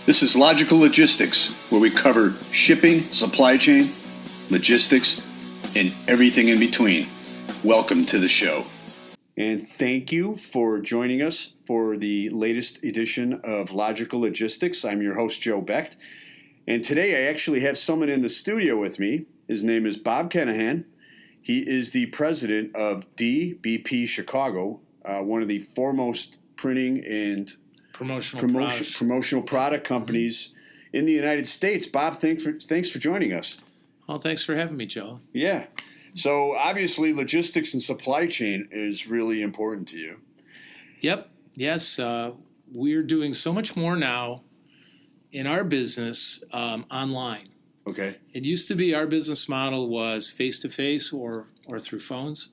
This is Logical Logistics, where we cover shipping, supply chain, logistics, and everything in between. Welcome to the show. And thank you for joining us for the latest edition of Logical Logistics. I'm your host, Joe Becht. And today I actually have someone in the studio with me. His name is Bob Kenahan. He is the president of DBP Chicago, one of the foremost printing and promotional product companies in the United States. Bob, thanks for joining us. Well, thanks for having me, Joe. Yeah. So obviously logistics and supply chain is really important to you. Yep. Yes. We're doing so much more now in our business online. Okay. It used to be our business model was face-to-face or through phones.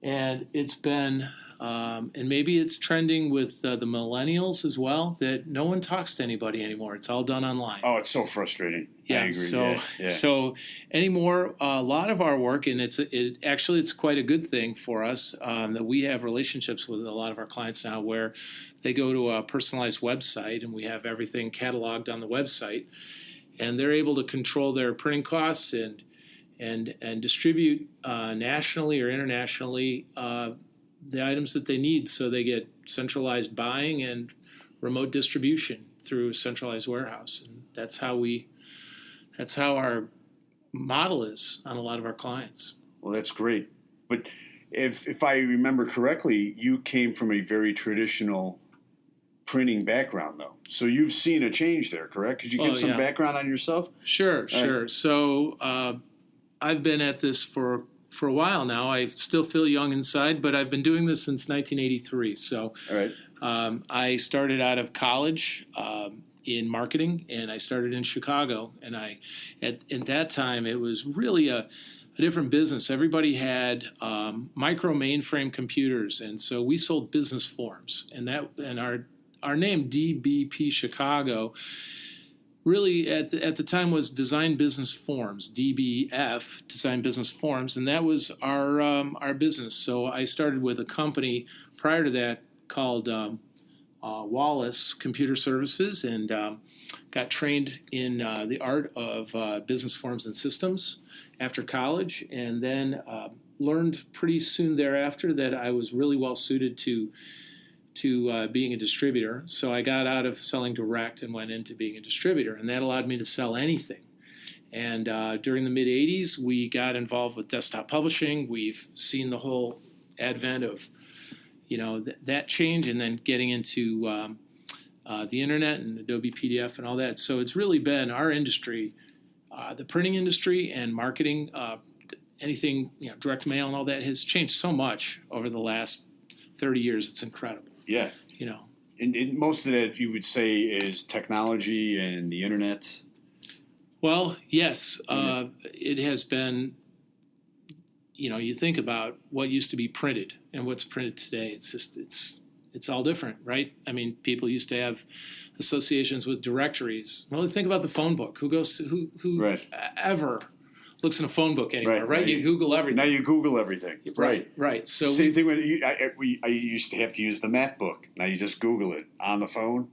And it's been, and maybe it's trending with the millennials as well, that no one talks to anybody anymore. It's all done online. Oh, it's so frustrating. Yeah. I agree. So anymore, a lot of our work, and it's quite a good thing for us that we have relationships with a lot of our clients now where they go to a personalized website and we have everything cataloged on the website, and they're able to control their printing costs and distribute nationally or internationally the items that they need, so they get centralized buying and remote distribution through a centralized warehouse. And that's how our model is on a lot of our clients. Well, that's great. But if I remember correctly, you came from a very traditional printing background, though. So you've seen a change there, correct? Could you give some background on yourself? Sure. So I've been at this for a while now. I still feel young inside, but I've been doing this since 1983. So all right. I started out of college in marketing, and I started in Chicago. And at that time, it was really a different business. Everybody had micro mainframe computers, and so we sold business forms. And our name DBP Chicago really at the time was Design Business Forms, DBF, Design Business Forms, and that was our business. So I started with a company prior to that called Wallace Computer Services, and got trained in the art of business forms and systems after college, and then learned pretty soon thereafter that I was really well suited to being a distributor. So I got out of selling direct and went into being a distributor, and that allowed me to sell anything. And during the mid-'80s, we got involved with desktop publishing. We've seen the whole advent of, that change, and then getting into the internet and Adobe PDF and all that. So it's really been our industry, the printing industry and marketing, anything, direct mail and all that has changed so much over the last 30 years. It's incredible. Yeah. And most of that, you would say, is technology and the internet? Well, yes. It has been, you think about what used to be printed and what's printed today. It's just, it's all different, right? I mean, people used to have associations with directories. Well, think about the phone book. Who right. ever looks in a phone book anymore, right? You Google everything. Now you Google everything. Right. So same thing when I used to have to use the map book. Now you just Google it on the phone.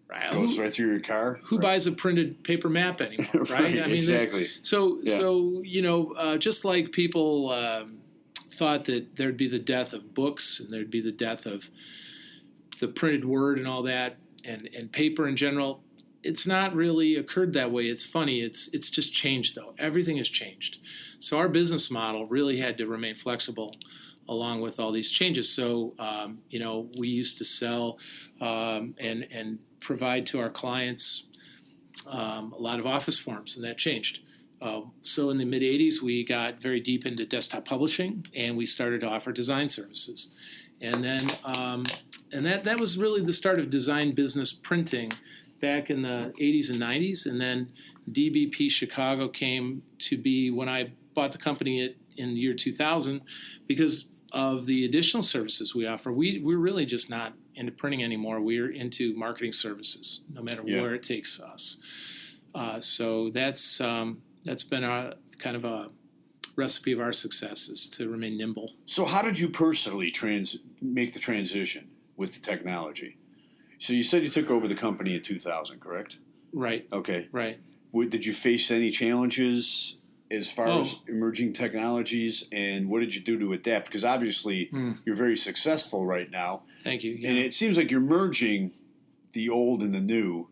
Right. It goes right through your car. Who buys a printed paper map anymore, right? Right, I mean, exactly. So just like people thought that there'd be the death of books and there'd be the death of the printed word and all that, and paper in general. It's not really occurred that way. It's funny. It's just changed, though. Everything has changed. So our business model really had to remain flexible along with all these changes. So, we used to sell and provide to our clients a lot of office forms, and that changed. So in the mid-'80s, we got very deep into desktop publishing, and we started to offer design services. And then that was really the start of design business printing back in the 80s and 90s, and then DBP Chicago came to be when I bought the company in the year 2000 because of the additional services we offer. We're really just not into printing anymore. We're into marketing services, no matter where it takes us. So that's been a kind of a recipe of our success, is to remain nimble. So how did you personally make the transition with the technology? So you said you took over the company in 2000, correct? Right. Okay. Right. Did you face any challenges as far as emerging technologies, and what did you do to adapt? Because obviously you're very successful right now. Thank you. Yeah. And it seems like you're merging the old and the new.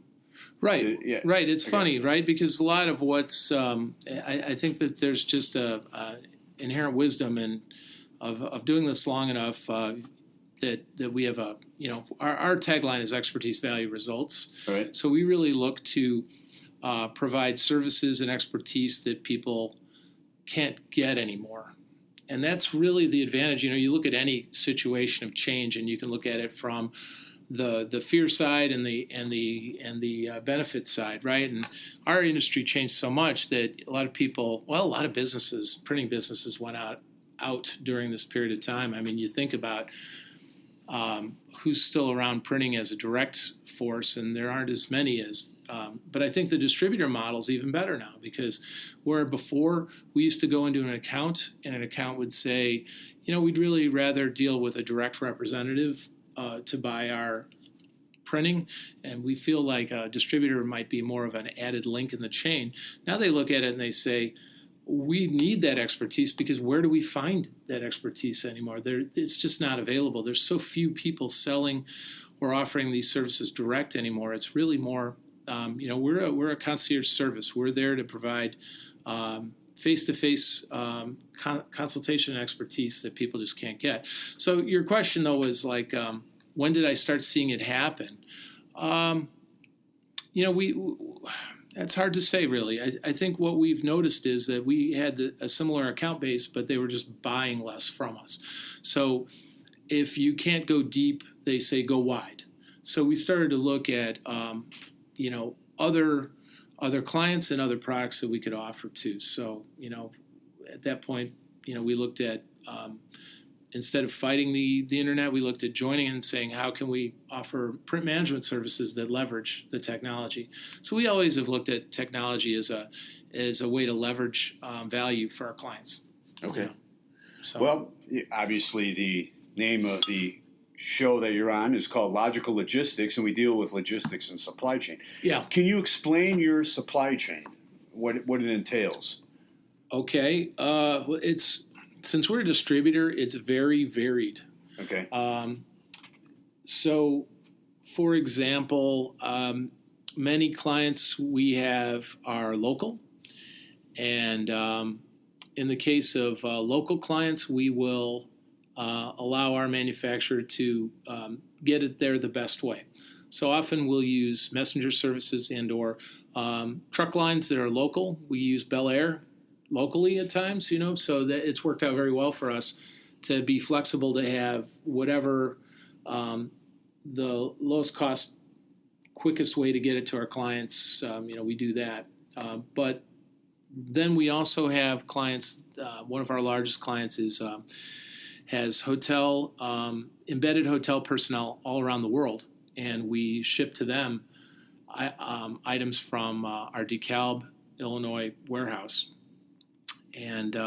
Right. Right. It's funny, right? Because a lot of what's I think that there's just a inherent wisdom of doing this long enough that we have our tagline is expertise, value, results. Right. So we really look to provide services and expertise that people can't get anymore. And that's really the advantage. You look at any situation of change, and you can look at it from the fear side and the benefit side, right? And our industry changed so much that a lot of businesses, printing businesses, went out during this period of time. I mean, you think about who's still around printing as a direct force, and there aren't as many as. But I think the distributor model is even better now, because where before we used to go into an account and an account would say, we'd really rather deal with a direct representative to buy our printing, and we feel like a distributor might be more of an added link in the chain. Now they look at it and they say, we need that expertise, because where do we find that expertise anymore? It's just not available. There's so few people selling or offering these services direct anymore. It's really more, we're a concierge service. We're there to provide face-to-face consultation and expertise that people just can't get. So your question, though, was like, when did I start seeing it happen? That's hard to say, really. I think what we've noticed is that we had a similar account base, but they were just buying less from us. So if you can't go deep, they say go wide. So we started to look at, other clients and other products that we could offer too. So, at that point, we looked at, instead of fighting the internet, we looked at joining and saying, how can we offer print management services that leverage the technology? So we always have looked at technology as a way to leverage value for our clients. Okay. Well, obviously the name of the show that you're on is called Logical Logistics, and we deal with logistics and supply chain. Yeah. Can you explain your supply chain, what it entails? Okay. Since we're a distributor, it's very varied. Okay. So, for example, many clients we have are local, and in the case of local clients, we will allow our manufacturer to get it there the best way. So often we'll use messenger services and/or truck lines that are local. We use Bellair locally at times, so that it's worked out very well for us to be flexible, to have whatever the lowest cost, quickest way to get it to our clients. We do that. But then we also have clients. One of our largest clients has embedded hotel personnel all around the world, and we ship to them items from our DeKalb, Illinois warehouse. And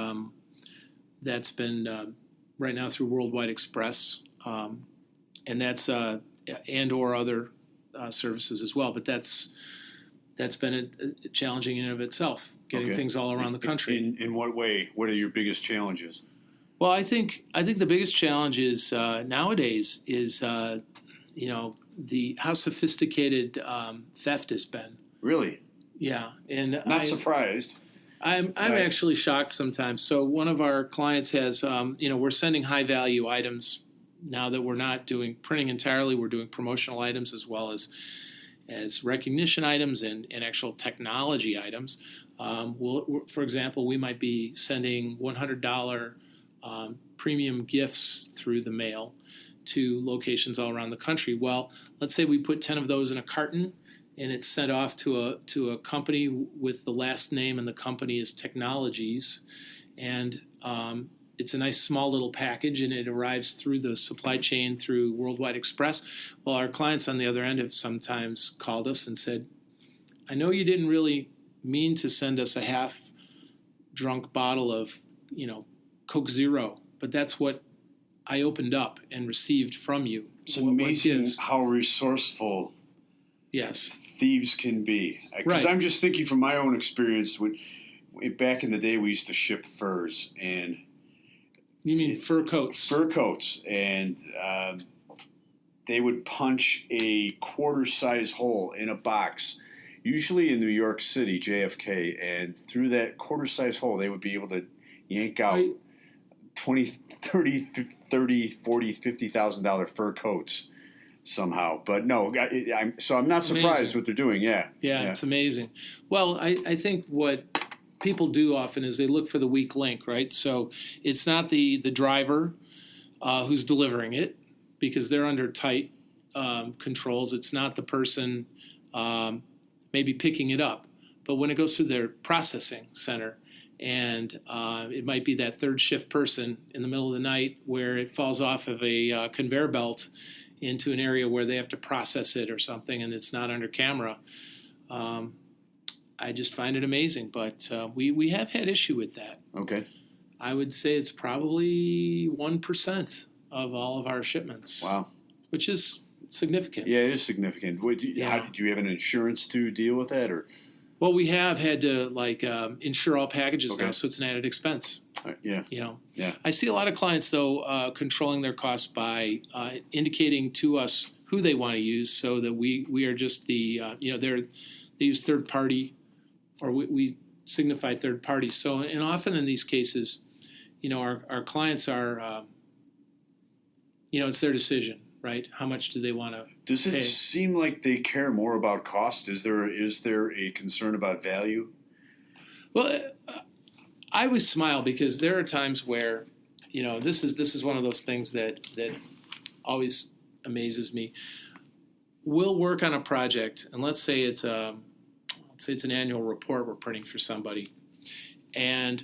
that's been right now through Worldwide Express, and that's and/or other services as well. But that's been challenging in and of itself, getting things all around the country. In what way? What are your biggest challenges? Well, I think the biggest challenge is nowadays is how sophisticated theft has been. Really? Yeah, and not surprised. I'm actually shocked sometimes. So one of our clients has, we're sending high value items now that we're not doing printing entirely. We're doing promotional items as well as recognition items and actual technology items. For example, we might be sending $100 premium gifts through the mail to locations all around the country. Well, let's say we put 10 of those in a carton, and it's sent off to a company with the last name, and the company is Technologies, and it's a nice small little package, and it arrives through the supply chain through Worldwide Express. Well, our clients on the other end have sometimes called us and said, I know you didn't really mean to send us a half-drunk bottle of, Coke Zero, but that's what I opened up and received from you. It's amazing how resourceful thieves can be. Because I'm just thinking from my own experience, back in the day we used to ship furs. And you mean fur coats? Fur coats. And they would punch a quarter-size hole in a box, usually in New York City, JFK. And through that quarter-size hole, they would be able to yank out $20,000, $30,000, $40,000, $50,000 fur coats somehow. But no, I'm not surprised what they're doing. Yeah, it's amazing. Well, I think what people do often is they look for the weak link, right? So it's not the driver who's delivering it, because they're under tight controls. It's not the person maybe picking it up. But when it goes through their processing center, and it might be that third shift person in the middle of the night where it falls off of a conveyor belt into an area where they have to process it or something, and it's not under camera. I just find it amazing. But we have had issue with that. Okay. I would say it's probably 1% of all of our shipments. Wow. Which is significant. Yeah, it is significant. How did you have an insurance to deal with that, or? Well, we have had to insure all packages now, so it's an added expense. Yeah. I see a lot of clients though controlling their costs by indicating to us who they want to use, so that we are just the they use third party, or we signify third party. So, and often in these cases, our clients are it's their decision. Right? How much do they want to pay? Does it seem like they care more about cost? Is there a concern about value? Well, I always smile, because there are times where, this is one of those things that always amazes me. We'll work on a project, and let's say it's an annual report we're printing for somebody, and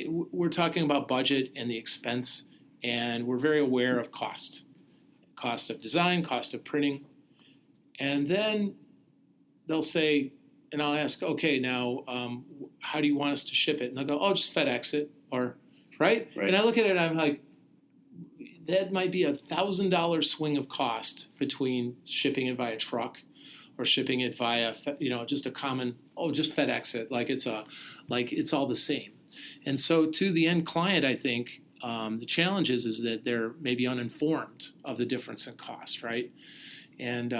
we're talking about budget and the expense, and we're very aware of cost of design, cost of printing. And then they'll say, and I'll ask, okay, now, how do you want us to ship it? And they'll go, oh, just FedEx it, or, right? And I look at it and I'm like, that might be $1,000 swing of cost between shipping it via truck or shipping it via, just a common, just FedEx it, like it's all the same. And so to the end client, I think, the challenge is that they're maybe uninformed of the difference in cost, right? And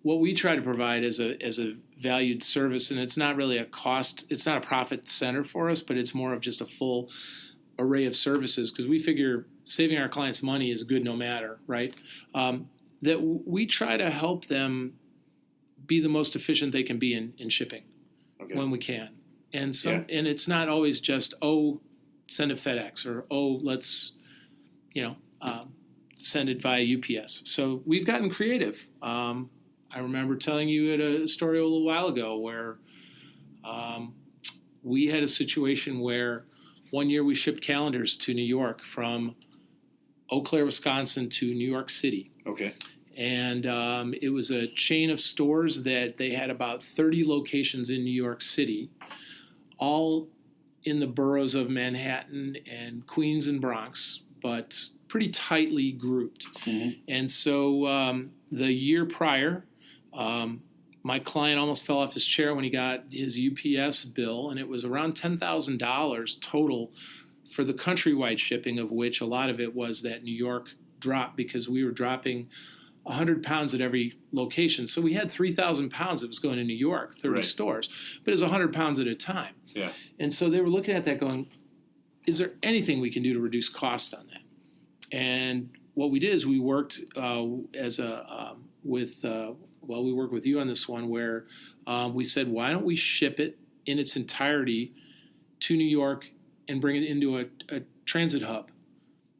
what we try to provide as a valued service, and it's not really it's not a profit center for us, but it's more of just a full array of services, because we figure saving our clients money is good no matter, right? That we try to help them be the most efficient they can be in shipping when we can. And and it's not always just, send a FedEx, or let's send it via UPS. So we've gotten creative. I remember telling you a story a little while ago where we had a situation where one year we shipped calendars to New York from Eau Claire, Wisconsin to New York City. Okay. And it was a chain of stores that they had about 30 locations in New York City, all in the boroughs of Manhattan and Queens and Bronx, but pretty tightly grouped. Mm-hmm. And so the year prior, my client almost fell off his chair when he got his UPS bill, and it was around $10,000 total for the countrywide shipping, of which a lot of it was that New York drop, because we were dropping 100 pounds at every location. So we had 3,000 pounds that was going to New York, 30 stores, but it was 100 pounds at a time. Yeah. And so they were looking at that going, is there anything we can do to reduce cost on that? And what we did is we worked we worked with you on this one, where we said, why don't we ship it in its entirety to New York and bring it into a transit hub,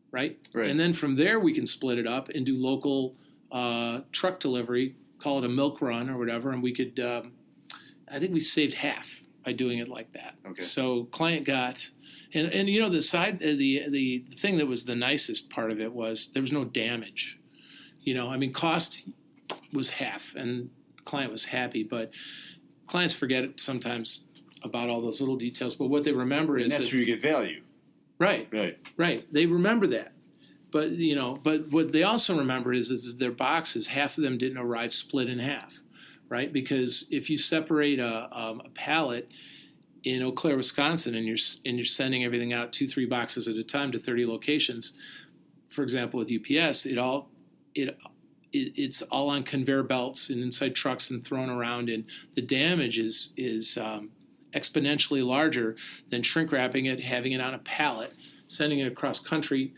right? And then from there we can split it up and do local truck delivery, call it a milk run or whatever, and we could, I think we saved half by doing it like that. Okay. So client got, and the thing that was the nicest part of it was there was no damage. Cost was half, and the client was happy, but clients forget sometimes about all those little details. But what they remember is that's where you get value. Right. They remember that. But what they also remember is their boxes, half of them didn't arrive split in half, right? Because if you separate a pallet in Eau Claire, Wisconsin, and you're sending everything out 2-3 boxes at a time to 30 locations, for example, with UPS, it's all on conveyor belts and inside trucks and thrown around, and the damage is exponentially larger than shrink wrapping it, having it on a pallet, sending it across country,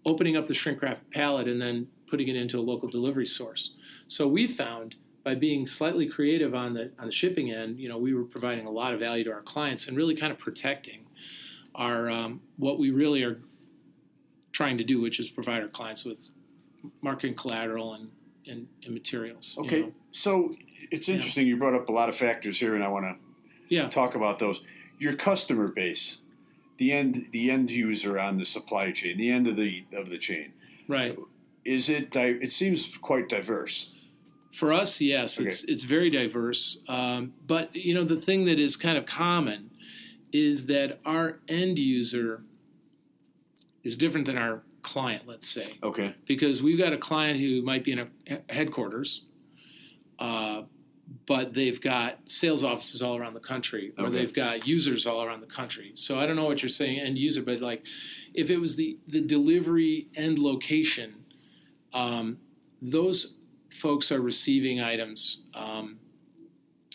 opening up the shrink wrap pallet, and then putting it into a local delivery source. So we found by being slightly creative on the shipping end, we were providing a lot of value to our clients and really kind of protecting our what we really are trying to do, which is provide our clients with marketing collateral and materials. Okay, so it's interesting. You brought up a lot of factors here, and I want to talk about those. Your customer base, the end user on the supply chain, the end of the chain. Right. Is it? It seems quite diverse. For us, yes, Okay. It's very diverse. But the thing that is kind of common is that our end user is different than our client, let's say. Okay. Because we've got a client who might be in a headquarters, but they've got sales offices all around the country, or they've got users all around the country. So I don't know what you're saying, end user, but like if it was the delivery end location, those folks are receiving items,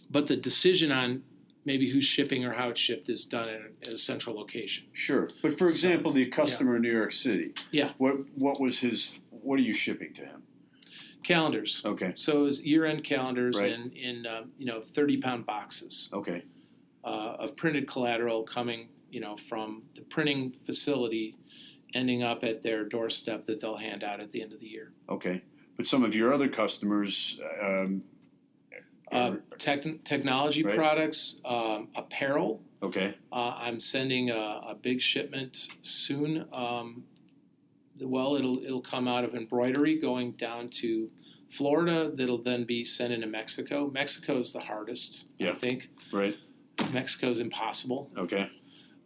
but the decision on maybe who's shipping or how it's shipped is done at a central location. Sure, but for example, the customer in New York City. Yeah. What was his? What are you shipping to him? Calendars. Okay. So it was year-end calendars Right. in 30-pound boxes Okay. of printed collateral coming from the printing facility, ending up at their doorstep that they'll hand out at the end of the year. Okay. But some of your other customers, Technology Right. products, apparel. okay, I'm sending a big shipment soon. It'll come out of embroidery going down to Florida. That'll then be sent into Mexico. Mexico is the hardest, I think. right, Mexico's impossible. okay.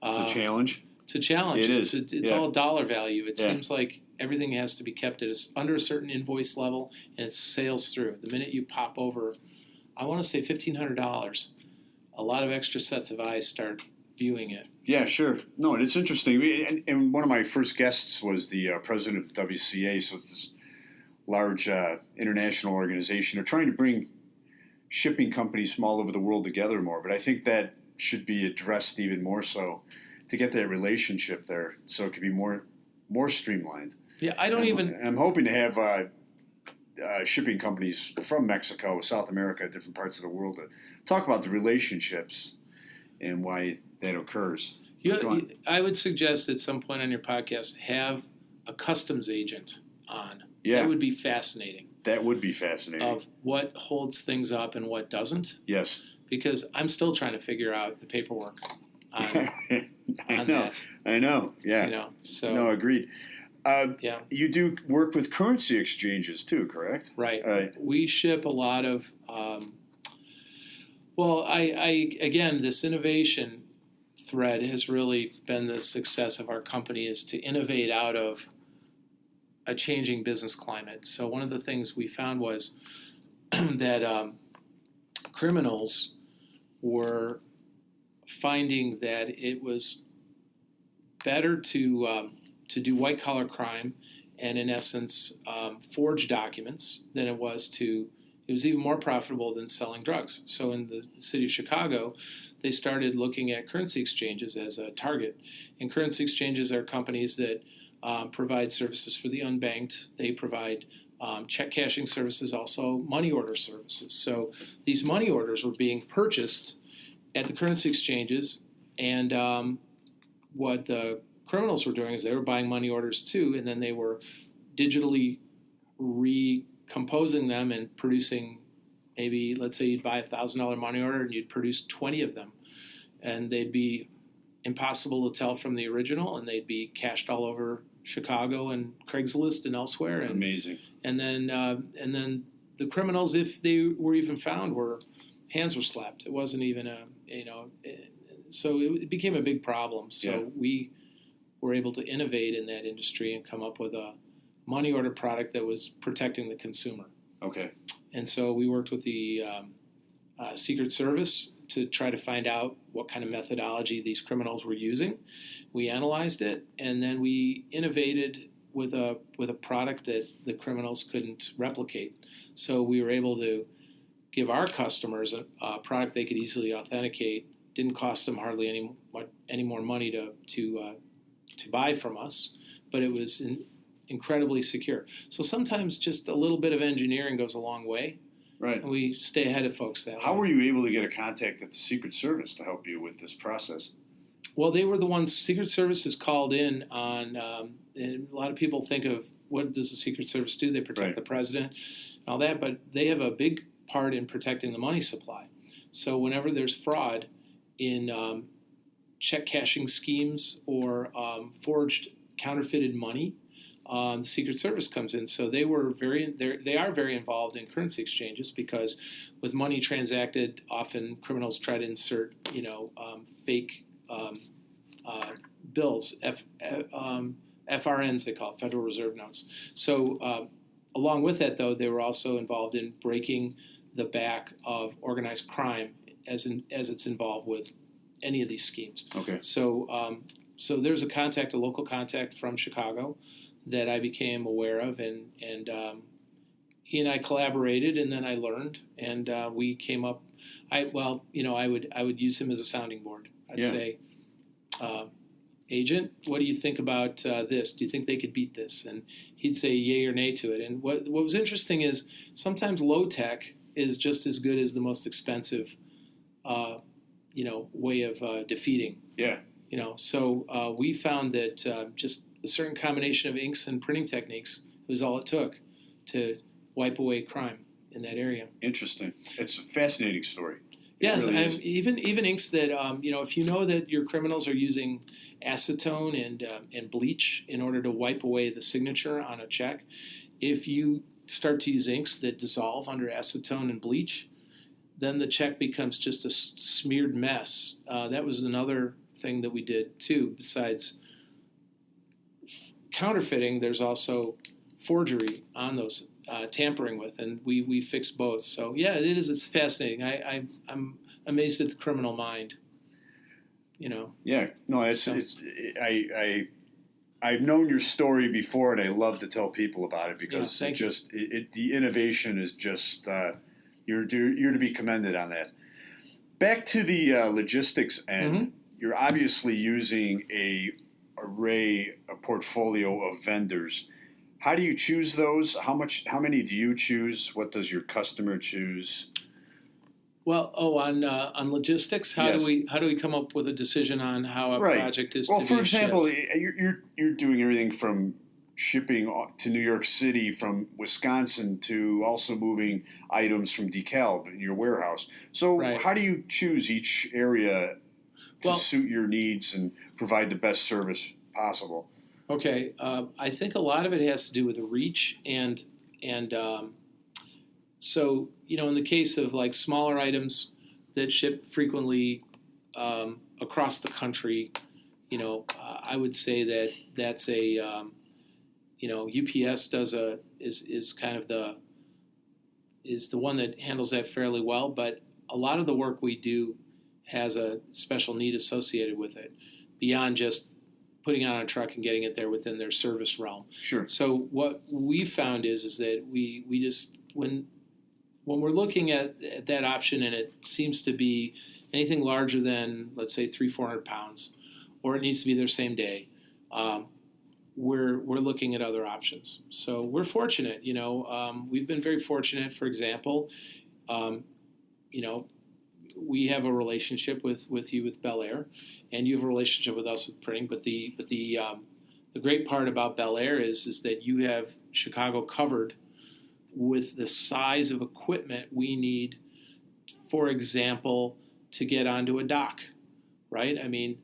It's a challenge. It's a challenge. It is. It's all dollar value. It Yeah. seems like everything has to be kept under a certain invoice level, and it sails through. The minute you pop over, I want to say $1,500, a lot of extra sets of eyes start viewing it. Yeah, sure. No, it's interesting. And one of my first guests was the president of the WCA, so it's this large international organization. They're trying to bring shipping companies from all over the world together more, but I think that should be addressed even more so to get that relationship there, so it could be more streamlined. Yeah, I'm hoping to have shipping companies from Mexico, South America, different parts of the world to talk about the relationships and why that occurs. I would suggest at some point on your podcast have a customs agent on. Yeah. That would be fascinating. That would be fascinating. Of what holds things up and what doesn't. Yes. Because I'm still trying to figure out the paperwork on that. I know. Yeah. So no, agreed. yeah. You do work with currency exchanges too, correct? Right. We ship a lot of. This innovation thread has really been the success of our company, is to innovate out of a changing business climate. So one of the things we found was that criminals were finding that it was better to do white collar crime and in essence forge documents than it was even more profitable than selling drugs. So in the city of Chicago, they started looking at currency exchanges as a target. And currency exchanges are companies that provide services for the unbanked. They provide check cashing services, also money order services. So these money orders were being purchased at the currency exchanges, and what the criminals were doing is they were buying money orders too, and then they were digitally recomposing them and producing, maybe, let's say you'd buy a $1,000 money order and you'd produce 20 of them, and they'd be impossible to tell from the original, and they'd be cashed all over Chicago and Craigslist and elsewhere. And, amazing. And then the criminals, if they were even found, hands were slapped. It wasn't even so it became a big problem. So we were able to innovate in that industry and come up with a money order product that was protecting the consumer. Okay. And so we worked with the Secret Service to try to find out what kind of methodology these criminals were using. We analyzed it, and then we innovated with a product that the criminals couldn't replicate. So we were able to give our customers a product they could easily authenticate. Didn't cost them hardly any more money to buy from us, but it was incredibly secure. So sometimes just a little bit of engineering goes a long way. Right. And we stay ahead of folks that way. How were you able to get a contact at the Secret Service to help you with this process? Well, they were the ones. Secret Service is called in on, and a lot of people think of what does the Secret Service do? They protect the president and all that, but they have a big part in protecting the money supply. So whenever there's fraud in check cashing schemes or forged counterfeited money, the Secret Service comes in. So they are very involved in currency exchanges because with money transacted, often criminals try to insert, fake bills, FRNs they call it, Federal Reserve Notes. So along with that, though, they were also involved in breaking the back of organized crime as it's involved with any of these schemes. Okay. So there's a local contact from Chicago that I became aware of, and he and I collaborated, and then I learned, and we came up. I would use him as a sounding board. I'd say, agent, what do you think about this? Do you think they could beat this? And he'd say yay or nay to it. And what was interesting is sometimes low tech is just as good as the most expensive, way of defeating. Yeah. So we found that just a certain combination of inks and printing techniques was all it took to wipe away crime in that area. Interesting. It's a fascinating story. Yes, really even inks that if you know that your criminals are using acetone and bleach in order to wipe away the signature on a check, if you start to use inks that dissolve under acetone and bleach, then the check becomes just a smeared mess. That was another thing that we did too. Besides counterfeiting, there's also forgery on those, tampering with, and we fixed both. So yeah, it is. It's fascinating. I'm amazed at the criminal mind. Yeah. No, I've known your story before, and I love to tell people about it because the innovation is just you're to be commended on that. Back to the logistics end, Mm-hmm. You're obviously using a portfolio of vendors. How do you choose those? How many do you choose? What does your customer choose? Well, on logistics, how do we come up with a decision on how a project is to be shipped? Well, for example, you're doing everything from shipping to New York City, from Wisconsin, to also moving items from DeKalb in your warehouse. So how do you choose each area to suit your needs and provide the best service possible? Okay, I think a lot of it has to do with the reach and so in the case of like smaller items that ship frequently across the country, I would say that's a UPS is kind of the one that handles that fairly well, but a lot of the work we do has a special need associated with it beyond just putting it on a truck and getting it there within their service realm. Sure. So what we found is that we just when we're looking at that option and it seems to be anything larger than, let's say, 300-400 pounds, or it needs to be there same day, we're looking at other options. So we're fortunate, we've been very fortunate. For example, we have a relationship with you with Bellair, and you have a relationship with us with printing. But the great part about Bellair is that you have Chicago covered with the size of equipment we need, for example, to get onto a dock, right? I mean,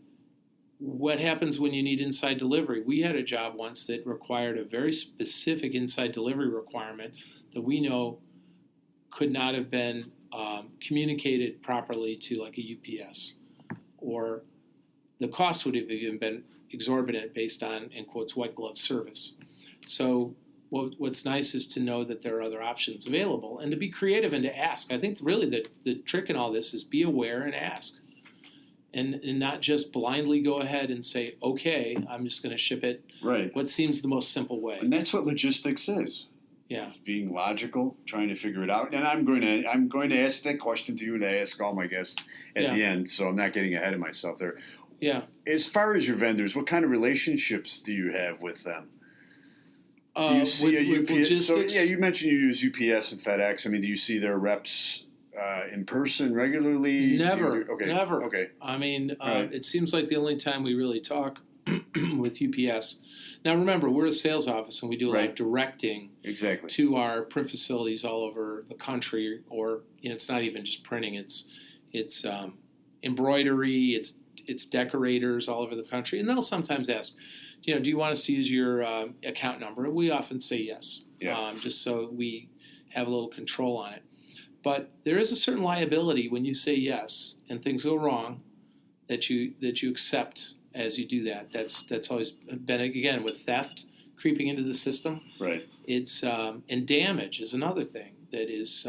what happens when you need inside delivery? We had a job once that required a very specific inside delivery requirement that we know could not have been communicated properly to like a UPS, or the cost would have even been exorbitant based on, in quotes, white glove service. So what's nice is to know that there are other options available and to be creative and to ask. I think really the trick in all this is be aware and ask. And not just blindly go ahead and say, okay, I'm just going to ship it Right. what seems the most simple way. And that's what logistics is. Yeah. Being logical, trying to figure it out. And I'm going to ask that question to you and I ask all my guests at the end, so I'm not getting ahead of myself there. Yeah. As far as your vendors, what kind of relationships do you have with them? Do you see with UPS? logistics? So, you mentioned you use UPS and FedEx. I mean, do you see their reps in person regularly? Never. Never. Okay. I mean, Right. It seems like the only time we really talk with UPS. Now, remember, we're a sales office and we do a lot of directing Exactly. to our print facilities all over the country. Or it's not even just printing; it's embroidery, it's decorators all over the country, and they'll sometimes ask, do you want us to use your account number? We often say yes, just so we have a little control on it. But there is a certain liability when you say yes and things go wrong that you accept as you do that. That's always been, again, with theft creeping into the system. Right. It's and damage is another thing that is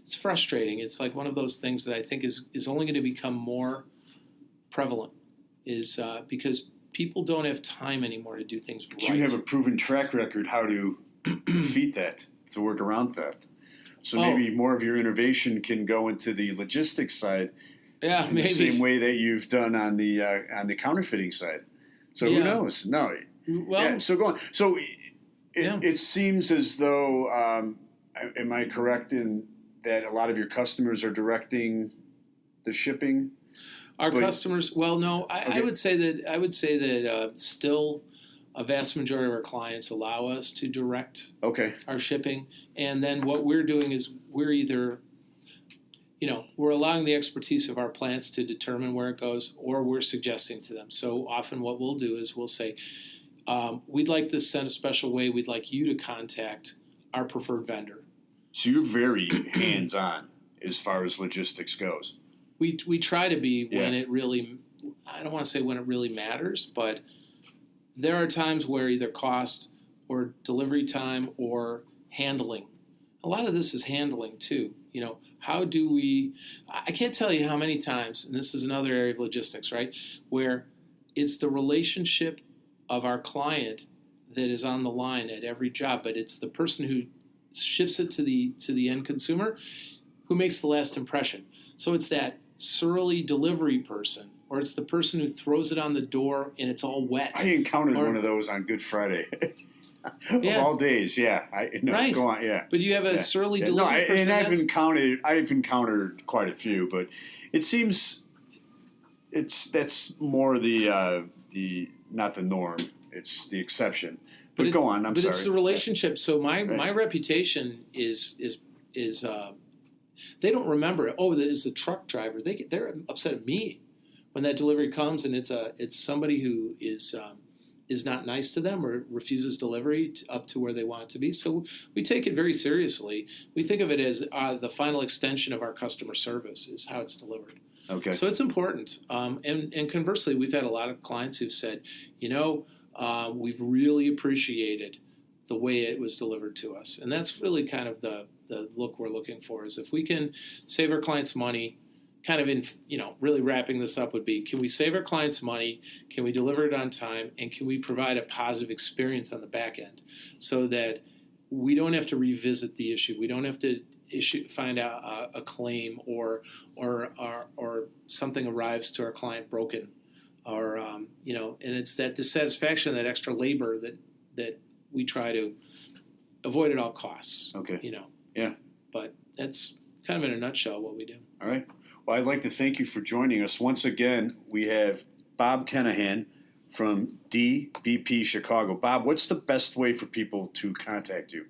it's frustrating. It's like one of those things that I think is only going to become more prevalent is because people don't have time anymore to do things right. You have a proven track record how to defeat that, to work around theft. So maybe more of your innovation can go into the logistics side, maybe the same way that you've done on the counterfeiting side. So who knows? No. Well, so go on. So it seems as though, am I correct in that a lot of your customers are directing the shipping? Our customers, well, no, I would say that still a vast majority of our clients allow us to direct our shipping. And then what we're doing is we're either, we're allowing the expertise of our plants to determine where it goes, or we're suggesting to them. So often what we'll do is we'll say, we'd like this sent a special way. We'd like you to contact our preferred vendor. So you're very hands-on as far as logistics goes. We try to be when it really, I don't want to say when it really matters, but there are times where either cost or delivery time or handling. A lot of this is handling too. How do we, I can't tell you how many times, and this is another area of logistics, right, where it's the relationship of our client that is on the line at every job, but it's the person who ships it to the end consumer who makes the last impression. So it's that surly delivery person, or it's the person who throws it on the door and it's all wet. I encountered one of those on Good Friday. Of all days, right. Go on, But you have a surly delivery person. And I've encountered quite a few, but it seems that's more the not the norm. It's the exception. But go on. I'm sorry. But it's the relationship. So my reputation is they don't remember it. Oh, it's a truck driver. They're upset at me when that delivery comes, and it's somebody who is not nice to them or refuses delivery up to where they want it to be. So we take it very seriously. We think of it as the final extension of our customer service is how it's delivered. Okay. So it's important. And conversely, we've had a lot of clients who've said, we've really appreciated the way it was delivered to us. And that's really kind of the look we're looking for, is if we can save our clients money, kind of in, really wrapping this up would be, can we save our clients money? Can we deliver it on time? And can we provide a positive experience on the back end so that we don't have to revisit the issue? We don't have to find out a claim or something arrives to our client broken, or and it's that dissatisfaction, that extra labor that we try to avoid at all costs. Okay. Yeah. But that's kind of in a nutshell what we do. All right. Well, I'd like to thank you for joining us. Once again, we have Bob Kenahan from DBP Chicago. Bob, what's the best way for people to contact you?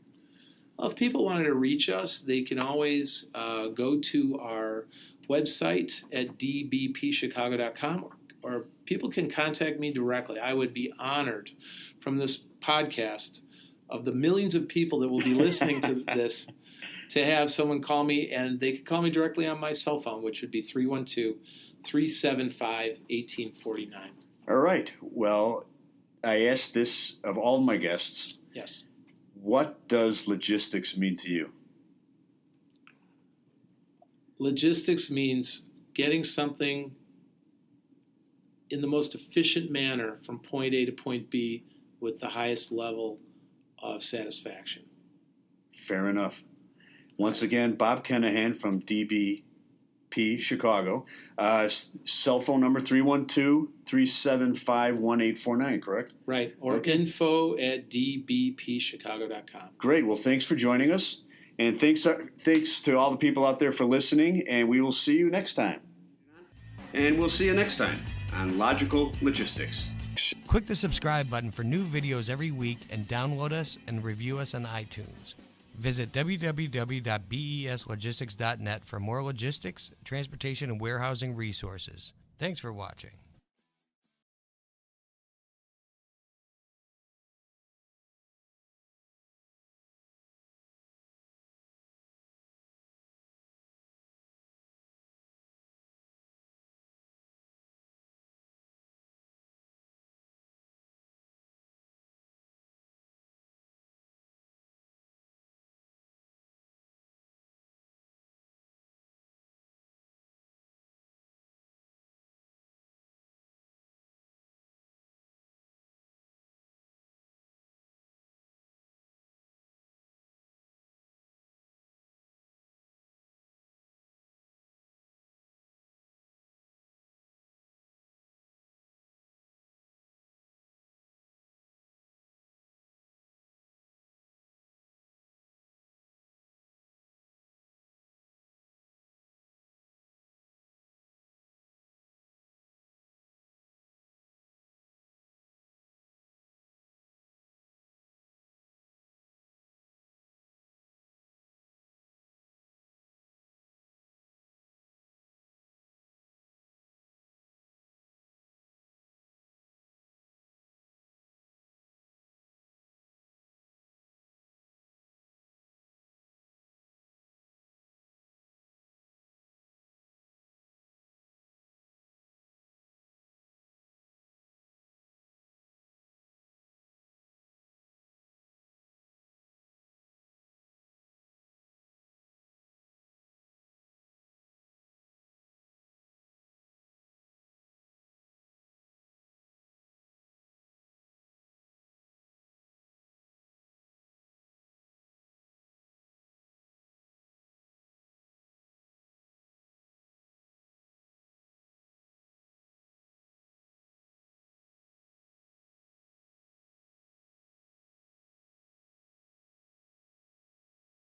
Well, if people wanted to reach us, they can always go to our website at dbpchicago.com, or people can contact me directly. I would be honored from this podcast of the millions of people that will be listening to this to have someone call me, and they could call me directly on my cell phone, which would be 312-375-1849. All right. Well, I asked this of all my guests. Yes. What does logistics mean to you? Logistics means getting something in the most efficient manner from point A to point B with the highest level of satisfaction. Fair enough. Once again, Bob Kenahan from DBP Chicago. Cell phone number 312-375-1849, correct? Right, or Okay. info@dbpchicago.com. Great. Well, thanks for joining us. And thanks to all the people out there for listening. And we will see you next time. And we'll see you next time on Logical Logistics. Click the subscribe button for new videos every week and download us and review us on iTunes. Visit www.beslogistics.net for more logistics, transportation, and warehousing resources. Thanks for watching.